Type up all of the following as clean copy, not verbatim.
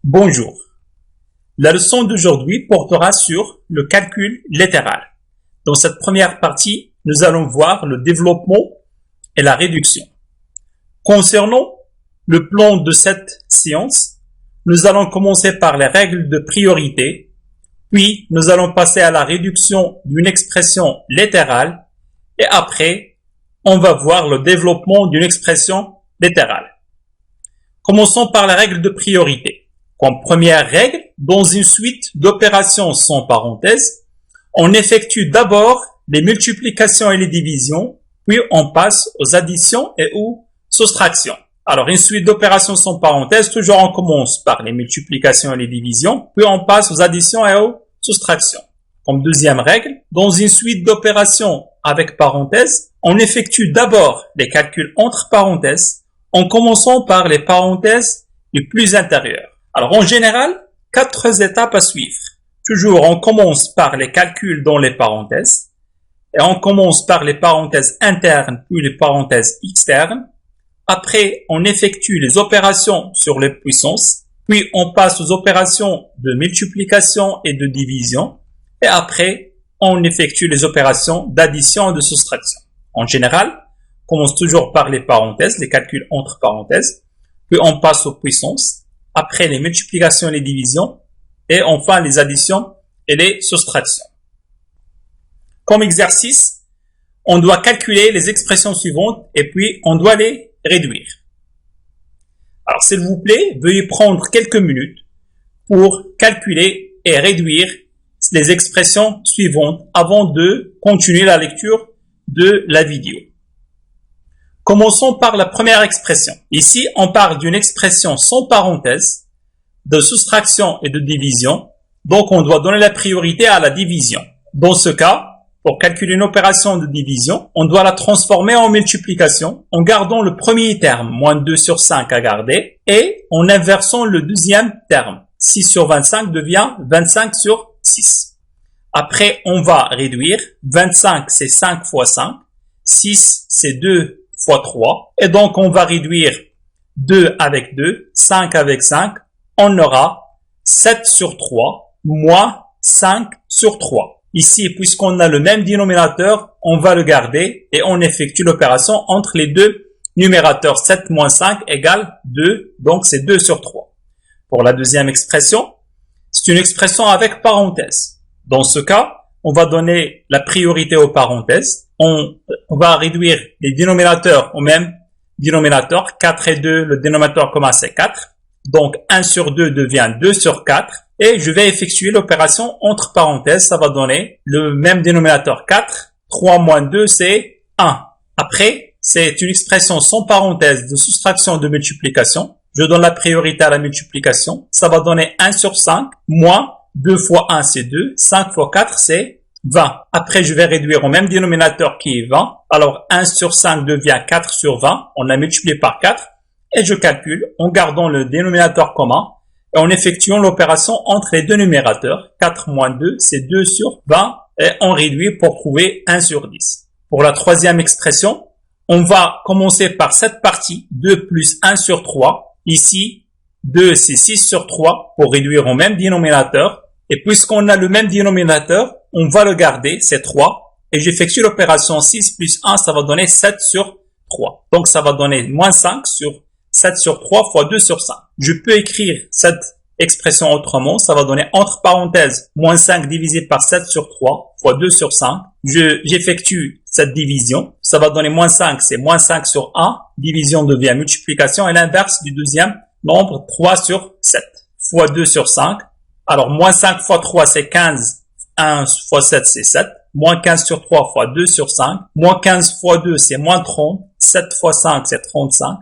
Bonjour. La leçon d'aujourd'hui portera sur le calcul littéral. Dans cette première partie, nous allons voir le développement et la réduction. Concernant le plan de cette séance, nous allons commencer par les règles de priorité, puis nous allons passer à la réduction d'une expression littérale et après, on va voir le développement d'une expression littérale. Commençons par la règle de priorité. Comme première règle, dans une suite d'opérations sans parenthèse, on effectue d'abord les multiplications et les divisions, puis on passe aux additions et aux soustractions. Alors, une suite d'opérations sans parenthèse, toujours on commence par les multiplications et les divisions, puis on passe aux additions et aux soustractions. Comme deuxième règle, dans une suite d'opérations avec parenthèse, on effectue d'abord les calculs entre parenthèses, en commençant par les parenthèses les plus intérieures. Alors, en général, 4 étapes à suivre. Toujours, on commence par les calculs dans les parenthèses, et on commence par les parenthèses internes, puis les parenthèses externes. Après, on effectue les opérations sur les puissances, puis on passe aux opérations de multiplication et de division, et après, on effectue les opérations d'addition et de soustraction. En général, on commence toujours par les parenthèses, les calculs entre parenthèses, puis on passe aux puissances, après les multiplications et les divisions, et enfin les additions et les soustractions. Comme exercice, on doit calculer les expressions suivantes et puis on doit les réduire. Alors s'il vous plaît, veuillez prendre quelques minutes pour calculer et réduire les expressions suivantes avant de continuer la lecture de la vidéo. Commençons par la première expression. Ici, on parle d'une expression sans parenthèse, de soustraction et de division. Donc, on doit donner la priorité à la division. Dans ce cas, pour calculer une opération de division, on doit la transformer en multiplication en gardant le premier terme, moins 2 sur 5 à garder, et en inversant le deuxième terme. 6 sur 25 devient 25 sur 6. Après, on va réduire. 25, c'est 5 fois 5. 6, c'est 2 fois 3. Et donc, on va réduire 2 avec 2, 5 avec 5. On aura 7 sur 3 moins 5 sur 3. Ici, puisqu'on a le même dénominateur, on va le garder et on effectue l'opération entre les deux numérateurs. 7 moins 5 égale 2, donc c'est 2 sur 3. Pour la deuxième expression, c'est une expression avec parenthèse. Dans ce cas, on va donner la priorité aux parenthèses. On va réduire les dénominateurs au même dénominateur. 4 et 2, le dénominateur commun c'est 4. Donc 1 sur 2 devient 2 sur 4. Et je vais effectuer l'opération entre parenthèses. Ça va donner le même dénominateur 4. 3 moins 2 c'est 1. Après, c'est une expression sans parenthèse de soustraction de multiplication. Je donne la priorité à la multiplication. Ça va donner 1 sur 5 moins 2 fois 1 c'est 2. 5 fois 4 c'est 20. Après, je vais réduire au même dénominateur qui est 20. Alors, 1 sur 5 devient 4 sur 20. On a multiplié par 4. Et je calcule en gardant le dénominateur commun et en effectuant l'opération entre les deux numérateurs. 4 moins 2, c'est 2 sur 20. Et on réduit pour trouver 1 sur 10. Pour la troisième expression, on va commencer par cette partie. 2 plus 1 sur 3. Ici, 2, c'est 6 sur 3 pour réduire au même dénominateur. Et puisqu'on a le même dénominateur, on va le garder, c'est 3. Et j'effectue l'opération 6 plus 1, ça va donner 7 sur 3. Donc, ça va donner moins 5 sur 7 sur 3 fois 2 sur 5. Je peux écrire cette expression autrement. Ça va donner entre parenthèses moins 5 divisé par 7 sur 3 fois 2 sur 5. J'effectue cette division. Ça va donner moins 5, c'est moins 5 sur 1. Division devient multiplication et l'inverse du deuxième nombre, 3 sur 7 fois 2 sur 5. Alors, moins 5 fois 3, c'est 15. 1 fois 7, c'est 7. Moins 15 sur 3 fois 2 sur 5. Moins 15 fois 2, c'est moins 30. 7 fois 5, c'est 35.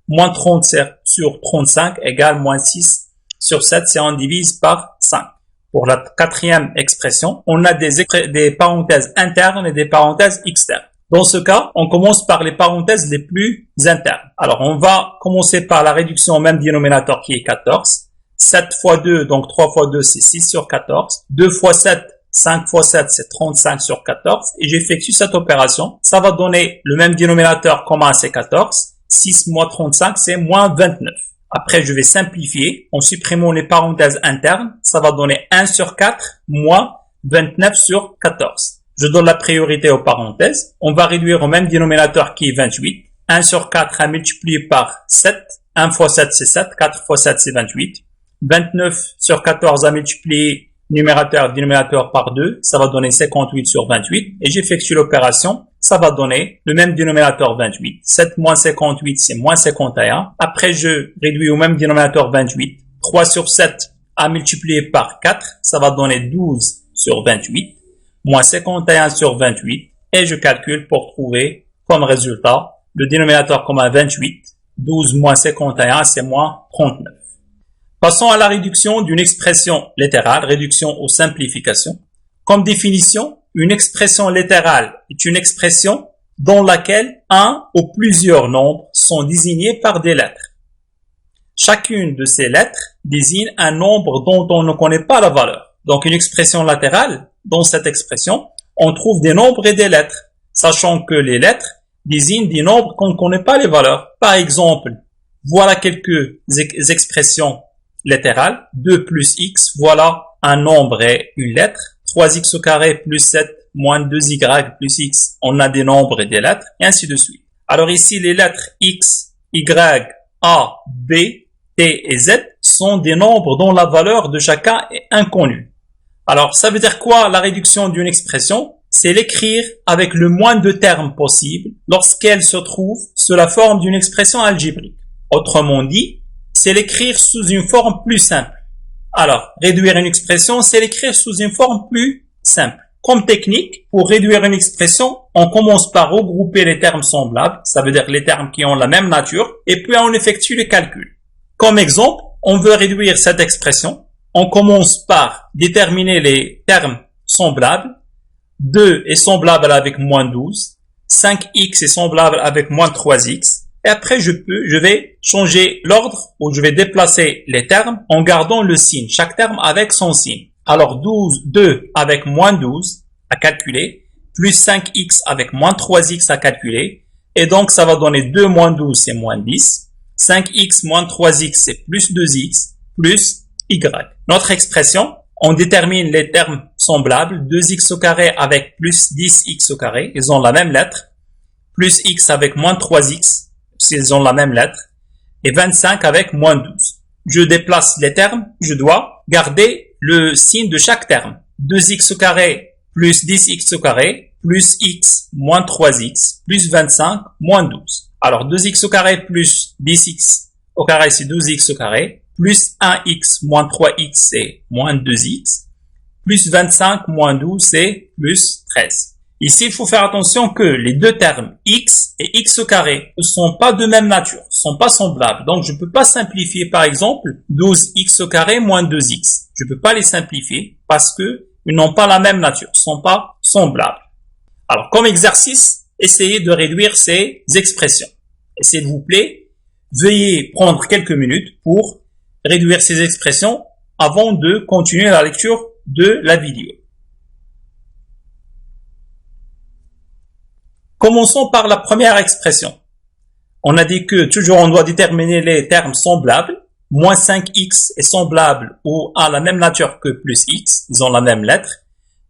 Moins 30 sur 35 égale moins 6 sur 7 si on divise par 5. Pour la quatrième expression, on a des parenthèses internes et des parenthèses externes. Dans ce cas, on commence par les parenthèses les plus internes. Alors, on va commencer par la réduction au même dénominateur qui est 14. 7 fois 2, donc 3 fois 2, c'est 6 sur 14. 2 fois 7, 5 fois 7, c'est 35 sur 14. Et j'effectue cette opération. Ça va donner le même dénominateur commun, c'est 14. 6 moins 35, c'est moins 29. Après, je vais simplifier en supprimant les parenthèses internes. Ça va donner 1 sur 4 moins 29 sur 14. Je donne la priorité aux parenthèses. On va réduire au même dénominateur qui est 28. 1 sur 4 à multiplier par 7. 1 fois 7, c'est 7. 4 fois 7, c'est 28. 29 sur 14 à multiplier numérateur, dénominateur par 2. Ça va donner 58 sur 28. Et j'effectue l'opération. Ça va donner le même dénominateur 28. 7 moins 58, c'est moins 51. Après, je réduis au même dénominateur 28. 3 sur 7 à multiplier par 4. Ça va donner 12 sur 28. Moins 51 sur 28. Et je calcule pour trouver comme résultat le dénominateur commun 28. 12 moins 51, c'est moins 39. Passons à la réduction d'une expression littérale, réduction ou simplification. Comme définition, une expression littérale est une expression dans laquelle un ou plusieurs nombres sont désignés par des lettres. Chacune de ces lettres désigne un nombre dont on ne connaît pas la valeur. Donc une expression littérale, dans cette expression, on trouve des nombres et des lettres, sachant que les lettres désignent des nombres qu'on ne connaît pas les valeurs. Par exemple, voilà quelques expressions littérales. 2 plus x, voilà un nombre et une lettre. 3x au carré plus 7 moins 2y plus x, on a des nombres et des lettres, et ainsi de suite. Alors ici, les lettres x, y, a, b, t et z sont des nombres dont la valeur de chacun est inconnue. Alors, ça veut dire quoi la réduction d'une expression? C'est l'écrire avec le moins de termes possible lorsqu'elle se trouve sous la forme d'une expression algébrique. Autrement dit, c'est l'écrire sous une forme plus simple. Alors, réduire une expression, c'est l'écrire sous une forme plus simple. Comme technique, pour réduire une expression, on commence par regrouper les termes semblables, ça veut dire les termes qui ont la même nature, et puis on effectue les calculs. Comme exemple, on veut réduire cette expression. On commence par déterminer les termes semblables. 2 est semblable avec moins 12. 5x est semblable avec moins 3x. Et après, je vais changer l'ordre ou je vais déplacer les termes en gardant le signe. Chaque terme avec son signe. Alors, 2 avec moins 12 à calculer, plus 5x avec moins 3x à calculer. Et donc, ça va donner 2 moins 12, c'est moins 10. 5x moins 3x, c'est plus 2x, plus y. Notre expression, on détermine les termes semblables. 2x au carré avec plus 10x au carré, ils ont la même lettre. Plus x avec moins 3x, s'ils ont la même lettre, et 25 avec moins 12. Je déplace les termes, je dois garder le signe de chaque terme. 2x au carré plus 10x au carré, plus x moins 3x, plus 25 moins 12. Alors 2x au carré plus 10x au carré, c'est 12x au carré, plus 1x moins 3x, c'est moins 2x, plus 25 moins 12, c'est plus 13. Ici, il faut faire attention que les deux termes x et x au carré ne sont pas de même nature, ne sont pas semblables. Donc, je ne peux pas simplifier, par exemple, 12x au carré moins 2x. Je ne peux pas les simplifier parce que ils n'ont pas la même nature, ne sont pas semblables. Alors, comme exercice, essayez de réduire ces expressions. Et s'il vous plaît, veuillez prendre quelques minutes pour réduire ces expressions avant de continuer la lecture de la vidéo. Commençons par la première expression. On a dit que toujours on doit déterminer les termes semblables. Moins 5x est semblable ou a la même nature que plus x, ils ont la même lettre.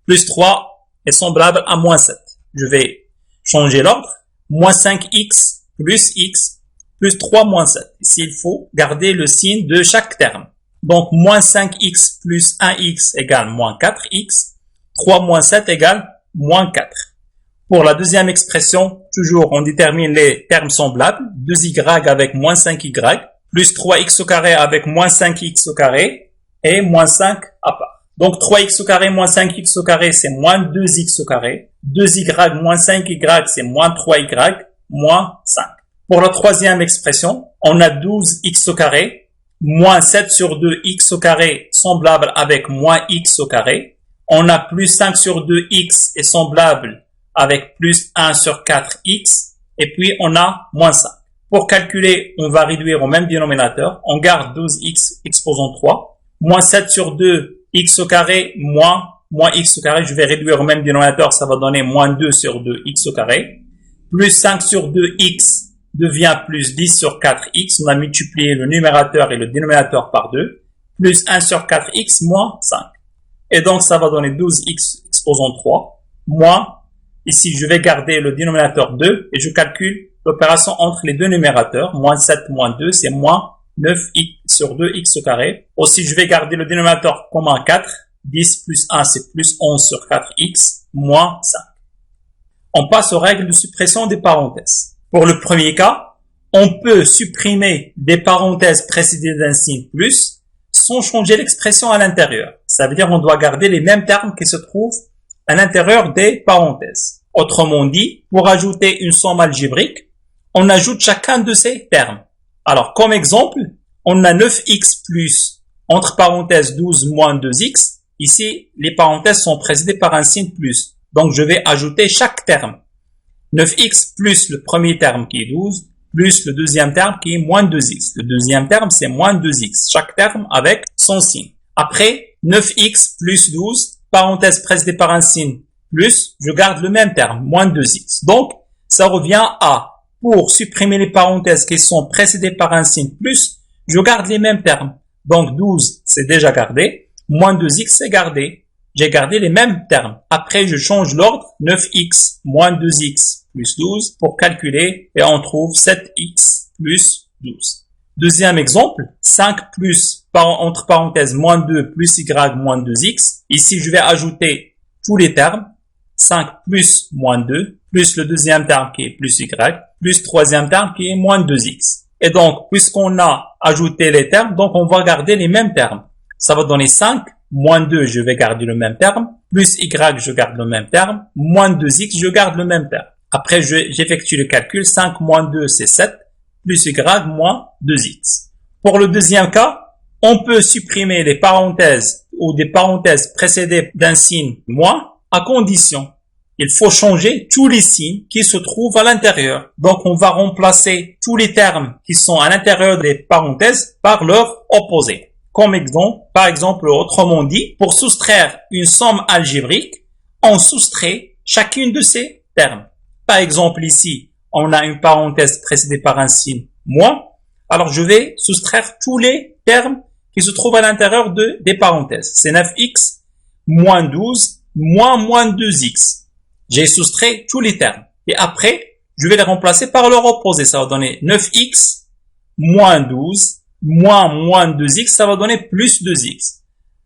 Plus 3 est semblable à moins 7. Je vais changer l'ordre. Moins 5x plus x plus 3 moins 7. Ici, il faut garder le signe de chaque terme. Donc, moins 5x plus 1x égale moins 4x. 3 moins 7 égale moins 4. Pour la deuxième expression, toujours on détermine les termes semblables. 2y avec moins 5y, plus 3x au carré avec moins 5x au carré, et moins 5 à part. Donc 3x au carré moins 5x au carré, c'est moins 2x au carré. 2y moins 5y, c'est moins 3y, moins 5. Pour la troisième expression, on a 12x au carré, moins 7 sur 2x au carré, semblable avec moins x au carré. On a plus 5 sur 2x est semblable avec plus 1 sur 4x, et puis on a moins 5. Pour calculer, on va réduire au même dénominateur. On garde 12x exposant 3. Moins 7 sur 2, x au carré, moins x au carré. Je vais réduire au même dénominateur, ça va donner moins 2 sur 2, x au carré. Plus 5 sur 2, x devient plus 10 sur 4x. On a multiplié le numérateur et le dénominateur par 2. Plus 1 sur 4x moins 5. Et donc, ça va donner 12x exposant 3. Moins, ici, je vais garder le dénominateur 2 et je calcule l'opération entre les deux numérateurs. Moins 7 moins 2, c'est moins 9x sur 2x au carré. Aussi, je vais garder le dénominateur commun 4. 10 plus 1, c'est plus 11 sur 4x, moins 5. On passe aux règles de suppression des parenthèses. Pour le premier cas, on peut supprimer des parenthèses précédées d'un signe plus sans changer l'expression à l'intérieur. Ça veut dire qu'on doit garder les mêmes termes qui se trouvent à l'intérieur des parenthèses. Autrement dit, pour ajouter une somme algébrique, on ajoute chacun de ces termes. Alors, comme exemple, on a 9x plus, entre parenthèses 12 moins 2x. Ici, les parenthèses sont précédées par un signe plus. Donc, je vais ajouter chaque terme. 9x plus le premier terme qui est 12, plus le deuxième terme qui est moins 2x. Le deuxième terme, c'est moins 2x. Chaque terme avec son signe. Après, 9x plus 12, parenthèse précédée par un signe plus, je garde le même terme, moins 2x. Donc, ça revient à, pour supprimer les parenthèses qui sont précédées par un signe plus, je garde les mêmes termes. Donc, 12, c'est déjà gardé. Moins 2x, c'est gardé. J'ai gardé les mêmes termes. Après, je change l'ordre. 9x moins 2x plus 12 pour calculer et on trouve 7x plus 12. Deuxième exemple, 5 plus, entre parenthèses, moins 2 plus y moins 2x. Ici, je vais ajouter tous les termes. 5 plus moins 2, plus le deuxième terme qui est plus y, plus le troisième terme qui est moins 2x. Et donc, puisqu'on a ajouté les termes, donc on va garder les mêmes termes. Ça va donner 5, moins 2, je vais garder le même terme, plus y, je garde le même terme, moins 2x, je garde le même terme. Après, j'effectue le calcul, 5 moins 2, c'est 7, plus y, moins 2x. Pour le deuxième cas, on peut supprimer les parenthèses ou des parenthèses précédées d'un signe moins, à condition. Il faut changer tous les signes qui se trouvent à l'intérieur. Donc, on va remplacer tous les termes qui sont à l'intérieur des parenthèses par leur opposé. Comme exemple, par exemple, autrement dit, pour soustraire une somme algébrique, on soustrait chacune de ces termes. Par exemple, ici, on a une parenthèse précédée par un signe moins. Alors, je vais soustraire tous les termes qui se trouvent à l'intérieur des parenthèses. C'est 9x moins 12 moins 2x. J'ai soustrait tous les termes. Et après, je vais les remplacer par leur opposé. Ça va donner 9x moins 12 moins 2x, ça va donner plus 2x.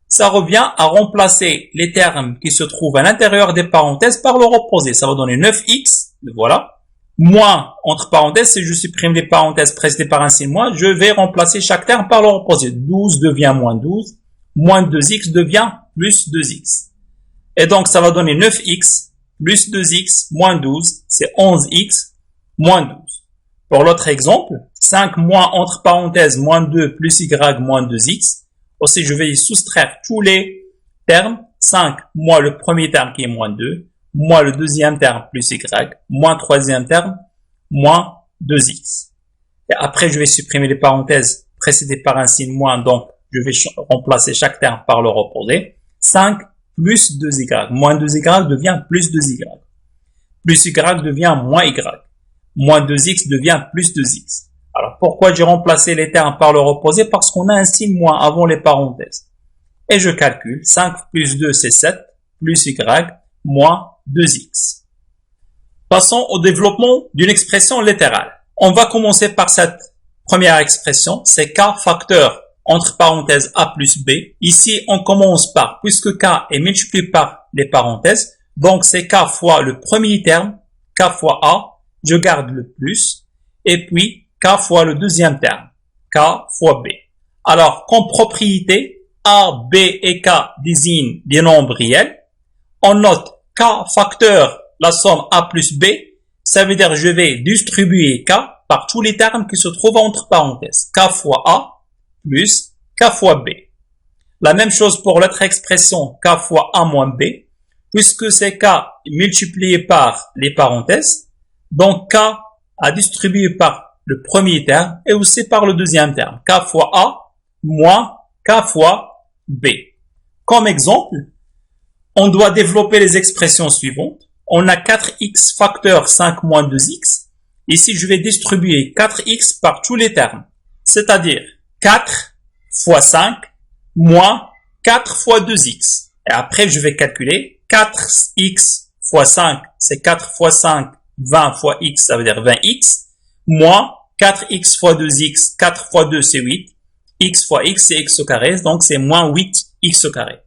Ça revient à remplacer les termes qui se trouvent à l'intérieur des parenthèses par leur opposé. Ça va donner 9x, voilà. Moins, entre parenthèses, si je supprime les parenthèses précédées par un signe moins, je vais remplacer chaque terme par leur opposé. 12 devient moins 12, moins 2x devient plus 2x. Et donc, ça va donner 9x plus 2x moins 12, c'est 11x moins 12. Pour l'autre exemple, 5 moins entre parenthèses moins 2 plus y moins 2x. Aussi, je vais y soustraire tous les termes. 5 moins le premier terme qui est moins 2, moins le deuxième terme plus y, moins troisième terme, moins 2x. Et après, je vais supprimer les parenthèses précédées par un signe moins, donc je vais remplacer chaque terme par leur opposé. 5 plus 2y. Moins 2y devient plus 2y. Plus y devient moins y. Moins 2x devient plus 2x. Alors, pourquoi j'ai remplacé les termes par leur opposé? Parce qu'on a un signe moins avant les parenthèses. Et je calcule. 5 plus 2, c'est 7, plus y, moins 2x. Passons au développement d'une expression littérale. On va commencer par cette première expression. C'est k facteur entre parenthèses a plus b. Ici, on commence par, puisque k est multiplié par les parenthèses, donc c'est k fois le premier terme, k fois a, je garde le plus, et puis k fois le deuxième terme, k fois b. Alors, comme propriété, a, b et k désignent des nombres réels. On note k facteur, la somme a plus b, ça veut dire que je vais distribuer k par tous les termes qui se trouvent entre parenthèses. K fois a plus k fois b. La même chose pour l'autre expression k fois a moins b, puisque c'est k multiplié par les parenthèses, donc k à distribuer par le premier terme et aussi par le deuxième terme. K fois a moins k fois b. Comme exemple, on doit développer les expressions suivantes. On a 4x facteur 5 moins 2x. Ici, je vais distribuer 4x par tous les termes, c'est-à-dire 4 fois 5 moins 4 fois 2x. Et après, je vais calculer 4x fois 5, c'est 4 fois 5, 20 fois x, ça veut dire 20x, moins 4x fois 2x, 4 fois 2, c'est 8, x fois x, c'est x au carré, donc c'est moins 8x au carré.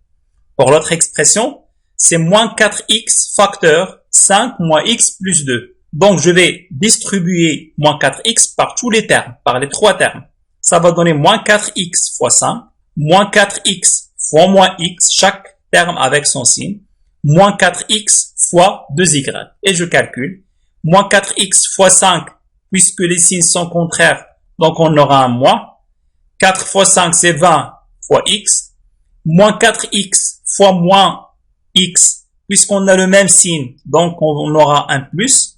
Pour l'autre expression, c'est moins 4x facteur 5 moins x plus 2. Donc, je vais distribuer moins 4x par tous les termes, par les trois termes. Ça va donner moins 4x fois 5, moins 4x fois moins x, chaque terme avec son signe, moins 4x fois 2y. Et je calcule, moins 4x fois 5, puisque les signes sont contraires, donc on aura un moins. 4 fois 5, c'est 20 fois x, moins 4x fois moins x, puisqu'on a le même signe, donc on aura un plus.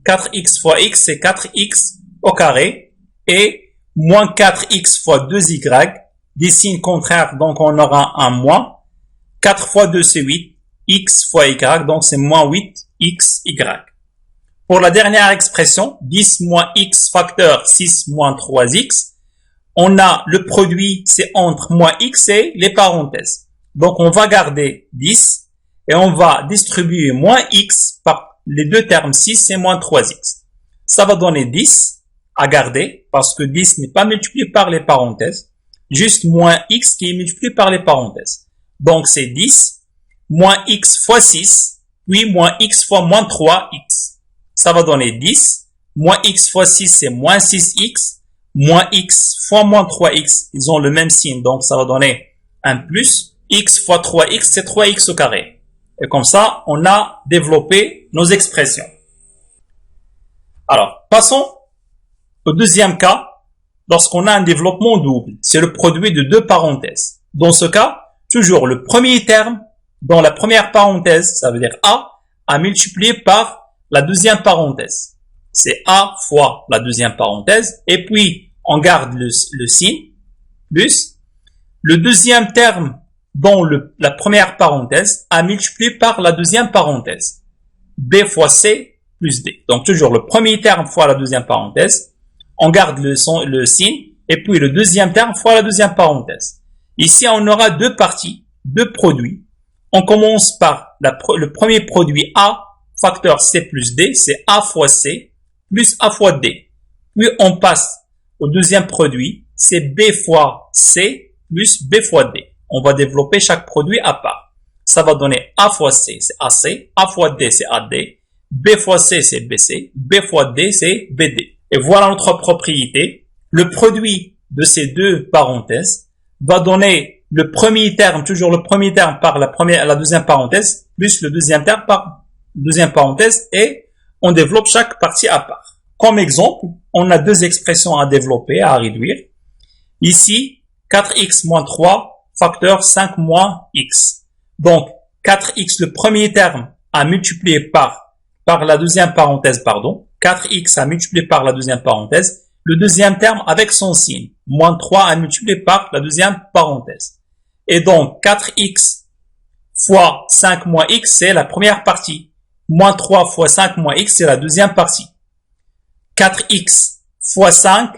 4x fois x, c'est 4x au carré, et moins 4x fois 2y, des signes contraires, donc on aura un moins. 4 fois 2, c'est 8, x fois y, donc c'est moins 8xy. Pour la dernière expression, 10 moins x facteur 6 moins 3x, on a le produit, c'est entre moins x et les parenthèses. Donc on va garder 10 et on va distribuer moins x par les deux termes 6 et moins 3x. Ça va donner 10 à garder parce que 10 n'est pas multiplié par les parenthèses, juste moins x qui est multiplié par les parenthèses. Donc c'est 10 moins x fois 6, puis moins x fois moins 3x. Ça va donner 10, moins x fois 6 c'est moins 6x, moins x fois moins 3x, ils ont le même signe, donc ça va donner un plus, x fois 3x c'est 3x au carré. Et comme ça, on a développé nos expressions. Alors, passons au deuxième cas, lorsqu'on a un développement double. C'est le produit de deux parenthèses. Dans ce cas, toujours le premier terme, dans la première parenthèse, ça veut dire a multiplié par la deuxième parenthèse. C'est a fois la deuxième parenthèse, et puis on garde le signe, plus. Le deuxième terme, dans la première parenthèse, a multiplié par la deuxième parenthèse. B fois C plus D. Donc toujours le premier terme fois la deuxième parenthèse, on garde le signe, et puis le deuxième terme fois la deuxième parenthèse. Ici, on aura deux parties, deux produits. On commence par le premier produit A, facteur C plus D, c'est A fois C, plus A fois D. Puis on passe au deuxième produit, c'est B fois C, plus B fois D. On va développer chaque produit à part. Ça va donner A fois C, c'est AC, A fois D, c'est AD, B fois C, c'est BC, B fois D, c'est BD. Et voilà notre propriété. Le produit de ces deux parenthèses va donner le premier terme, toujours le premier terme par la deuxième parenthèse, plus le deuxième terme par la deuxième parenthèse, et on développe chaque partie à part. Comme exemple, on a deux expressions à développer, à réduire. Ici, 4x moins 3, facteur 5 moins x. Donc, 4x, le premier terme, à multiplier par la deuxième parenthèse, 4x à multiplier par la deuxième parenthèse. Le deuxième terme avec son signe, moins 3 à multiplier par la deuxième parenthèse. Et donc, 4x fois 5 moins x, c'est la première partie. Moins 3 fois 5 moins x, c'est la deuxième partie. 4x fois 5,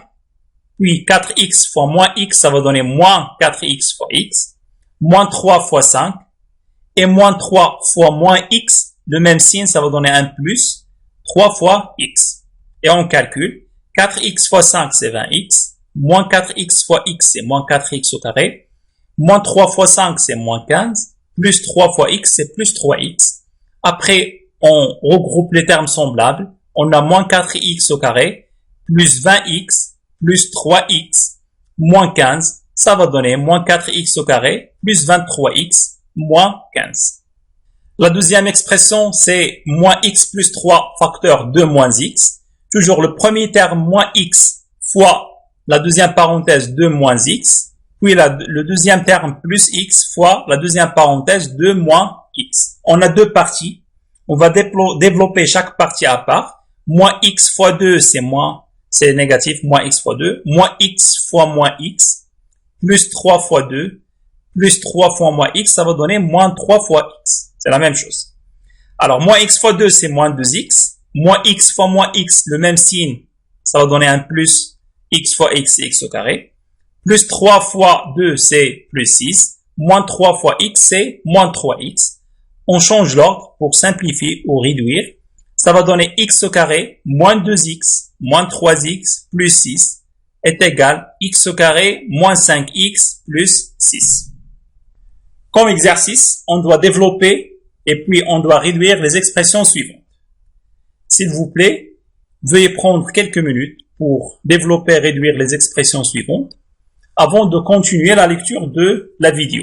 puis 4x fois moins x, ça va donner moins 4x fois x, moins 3 fois 5, et moins 3 fois moins x, le même signe, ça va donner un plus, 3 fois x. Et on calcule, 4x fois 5, c'est 20x, moins 4x fois x, c'est moins 4x au carré, moins 3 fois 5, c'est moins 15, plus 3 fois x, c'est plus 3x. Après, on regroupe les termes semblables, on a moins 4x au carré, plus 20x, plus 3x, moins 15, ça va donner moins 4x au carré, plus 23x, moins 15. La deuxième expression, c'est moins x plus 3 facteur 2 moins x. Toujours le premier terme, moins x, fois la deuxième parenthèse 2 moins x. Puis le deuxième terme, plus x, fois la deuxième parenthèse 2 moins x. On a deux parties. On va développer chaque partie à part. Moins x fois 2, c'est négatif, moins x fois 2. Moins x fois moins x, plus 3 fois 2, plus 3 fois moins x, ça va donner moins 3 fois x. C'est la même chose. Alors, moins x fois 2, c'est moins 2x. moins x, le même signe, ça va donner un plus x fois x, c'est x au carré. Plus 3 fois 2, c'est plus 6. Moins 3 fois x, c'est moins 3x. On change l'ordre pour simplifier ou réduire. Ça va donner x au carré, moins 2x, moins 3x, plus 6, est égal x au carré, moins 5x, plus 6. Comme exercice, on doit développer et puis on doit réduire les expressions suivantes. S'il vous plaît, veuillez prendre quelques minutes pour développer et réduire les expressions suivantes avant de continuer la lecture de la vidéo.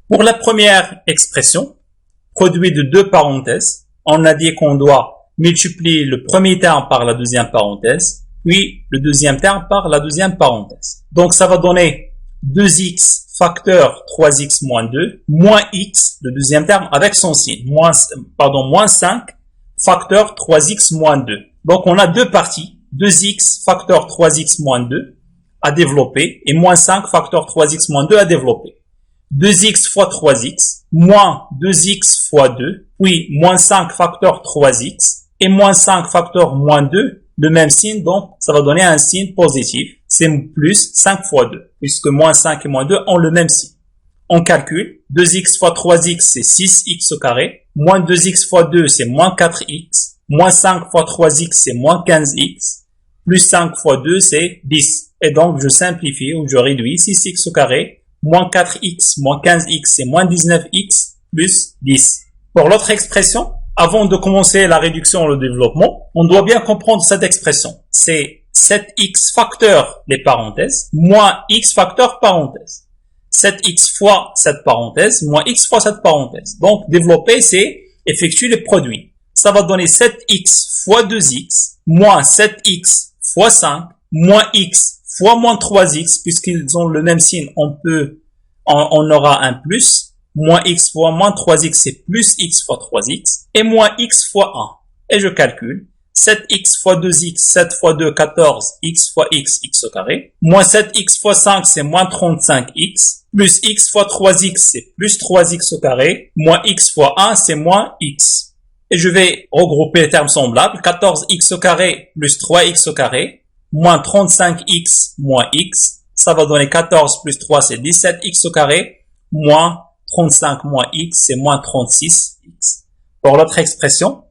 Pour la première expression, produit de deux parenthèses, on a dit qu'on doit multiplier le premier terme par la deuxième parenthèse, puis le deuxième terme par la deuxième parenthèse. Donc ça va donner 2x facteur 3x moins 2, moins x, le deuxième terme avec son signe, moins 5 facteur 3x moins 2. Donc on a deux parties, 2x facteur 3x moins 2 à développer et moins 5 facteur 3x moins 2 à développer. 2x fois 3x, moins 2x fois 2, puis moins 5 facteur 3x, et moins 5 facteur moins 2, le même signe, donc ça va donner un signe positif, c'est plus 5 fois 2, puisque moins 5 et moins 2 ont le même signe. On calcule, 2x fois 3x, c'est 6x au carré, moins 2x fois 2, c'est moins 4x, moins 5 fois 3x, c'est moins 15x, plus 5 fois 2, c'est 10. Et donc, je simplifie ou je réduis 6x au carré, moins 4x, moins 15x, c'est moins 19x, plus 10. Pour l'autre expression, avant de commencer la réduction ou le développement, on doit bien comprendre cette expression. C'est 7x facteur, les parenthèses, moins x facteur parenthèse. 7x fois cette parenthèse, moins x fois cette parenthèse. Donc, développer, c'est effectuer le produit. Ça va donner 7x fois 2x, moins 7x fois 5, moins x fois moins 3x, puisqu'ils ont le même signe, on aura un plus, moins x fois moins 3x, c'est plus x fois 3x, et moins x fois 1. Et je calcule, 7x fois 2x, 7 fois 2, 14, x fois x, x au carré, moins 7x fois 5, c'est moins 35x, plus x fois 3x, c'est plus 3x au carré, moins x fois 1, c'est moins x. Et je vais regrouper les termes semblables, 14x au carré plus 3x au carré, moins 35x moins x, ça va donner 14 plus 3, c'est 17x au carré, moins 35 moins x, c'est moins 36x. Pour l'autre expression,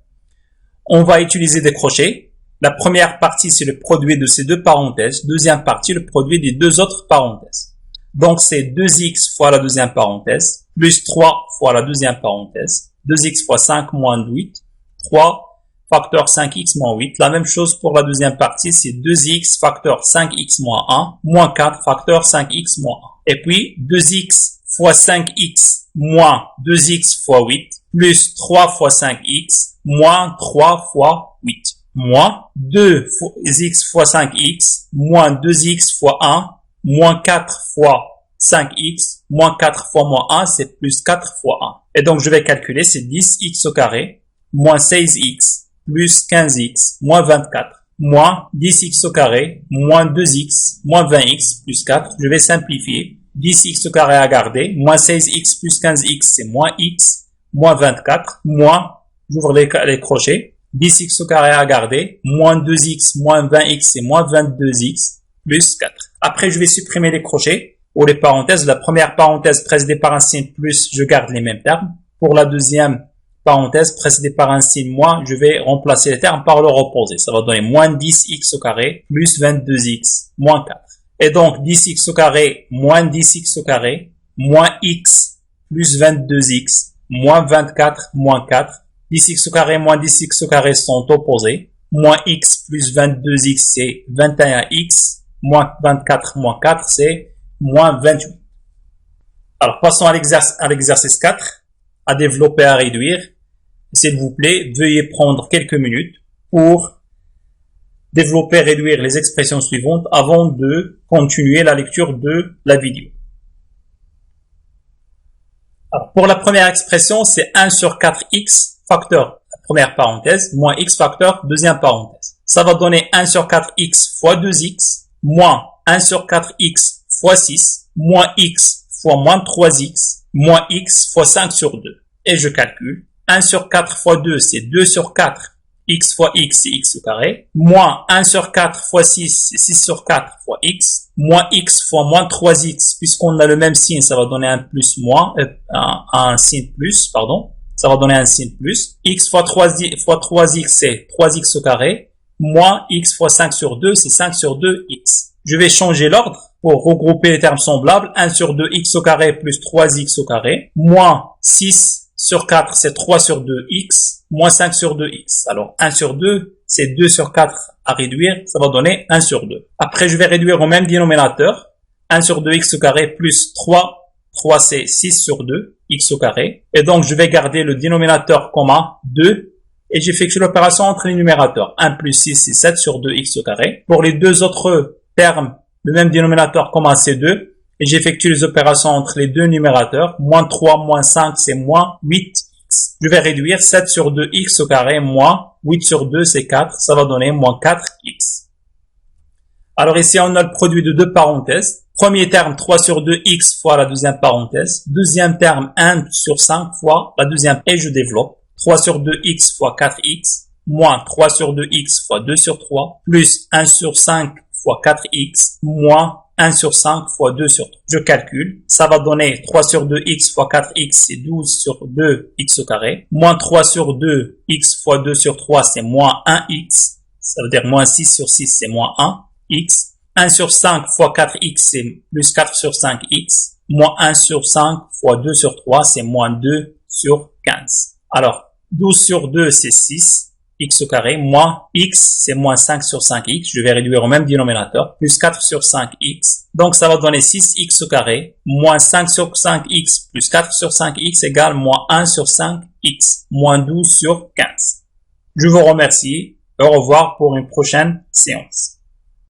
on va utiliser des crochets. La première partie, c'est le produit de ces deux parenthèses. Deuxième partie, le produit des deux autres parenthèses. Donc, c'est 2x fois la deuxième parenthèse, plus 3 fois la deuxième parenthèse, 2x fois 5 moins 8, 3 facteur 5x moins 8. La même chose pour la deuxième partie, c'est 2x facteur 5x moins 1, moins 4 facteur 5x moins 1. Et puis, 2x fois 5x moins 2x fois 8, plus 3 fois 5x, moins 3 fois 8, moins 2x fois 5x, moins 2x fois 1, moins 4 fois 5x, moins 4 fois moins 1, c'est plus 4 fois 1. Et donc, je vais calculer, c'est 10x au carré, moins 16x, plus 15x, moins 24, moins 10x au carré, moins 2x, moins 20x, plus 4. Je vais simplifier. 10x au carré à garder, moins 16x plus 15x, c'est moins x, moins 24, moins, j'ouvre les crochets, 10x au carré à garder, moins 2x, moins 20x, c'est moins 22x, plus 4. Après, je vais supprimer les crochets ou les parenthèses. La première parenthèse précédée par un signe plus, je garde les mêmes termes. Pour la deuxième parenthèse précédée par un signe moins, je vais remplacer les termes par leur opposé. Ça va donner moins 10x au carré, plus 22x, moins 4. Et donc, 10x au carré, moins 10x au carré, moins x, plus 22x, moins 24, moins 4. 10x au carré, moins 10x au carré sont opposés. Moins x plus 22x, c'est 21x. Moins 24, moins 4, c'est moins 28. Alors, passons à l'exercice 4, à développer, à réduire. S'il vous plaît, veuillez prendre quelques minutes pour développer, réduire les expressions suivantes avant de continuer la lecture de la vidéo. Alors, pour la première expression, c'est 1 sur 4x facteur, première parenthèse, moins x facteur, deuxième parenthèse. Ça va donner 1 sur 4x fois 2x, moins 1 sur 4x fois 6, moins x fois moins 3x, moins x fois 5 sur 2. Et je calcule. 1 sur 4 fois 2, c'est 2 sur 4. X fois X, c'est X au carré. Moins 1 sur 4 fois 6, c'est 6 sur 4 fois X. Moins X fois moins 3X, puisqu'on a le même signe, ça va donner un plus moins, un signe plus, pardon. Ça va donner un signe plus. X fois 3X, c'est 3X au carré. Moins X fois 5 sur 2, c'est 5 sur 2, X. Je vais changer l'ordre pour regrouper les termes semblables. 1 sur 2, X au carré plus 3X au carré. Moins 6 sur 4, c'est 3 sur 2, X. Moins 5 sur 2, X. Alors, 1 sur 2, c'est 2 sur 4 à réduire. Ça va donner 1 sur 2. Après, je vais réduire au même dénominateur. 1 sur 2, X au carré plus 3. 3, c'est 6 sur 2, X au carré. Et donc, je vais garder le dénominateur commun, 2. Et j'effectue l'opération entre les numérateurs. 1 plus 6, c'est 7 sur 2, X au carré. Pour les deux autres termes, le même dénominateur commun, c'est 2. Et j'effectue les opérations entre les deux numérateurs. Moins 3, moins 5, c'est moins 8. Je vais réduire 7 sur 2 x au carré moins 8 sur 2, c'est 4. Ça va donner moins 4x. Alors ici, on a le produit de deux parenthèses. Premier terme, 3 sur 2 x fois la deuxième parenthèse. Deuxième terme, 1 sur 5 fois la deuxième. Et je développe. 3 sur 2 x fois 4x. Moins 3 sur 2 x fois 2 sur 3. Plus 1 sur 5 fois 4x. Moins 1 sur 5 fois 2 sur 3. Je calcule. Ça va donner 3 sur 2 x fois 4x, c'est 12 sur 2 x au carré. Moins 3 sur 2 x fois 2 sur 3, c'est moins 1x. Ça veut dire moins 6 sur 6, c'est moins 1x. 1 sur 5 fois 4x, c'est plus 4 sur 5x. Moins 1 sur 5 fois 2 sur 3, c'est moins 2 sur 15. Alors, 12 sur 2, c'est 6. X au carré, moins X, c'est moins 5 sur 5X. Je vais réduire au même dénominateur. Plus 4 sur 5X. Donc, ça va donner 6X au carré. Moins 5 sur 5X plus 4 sur 5X égale moins 1 sur 5X. Moins 12 sur 15. Je vous remercie. Au revoir pour une prochaine séance.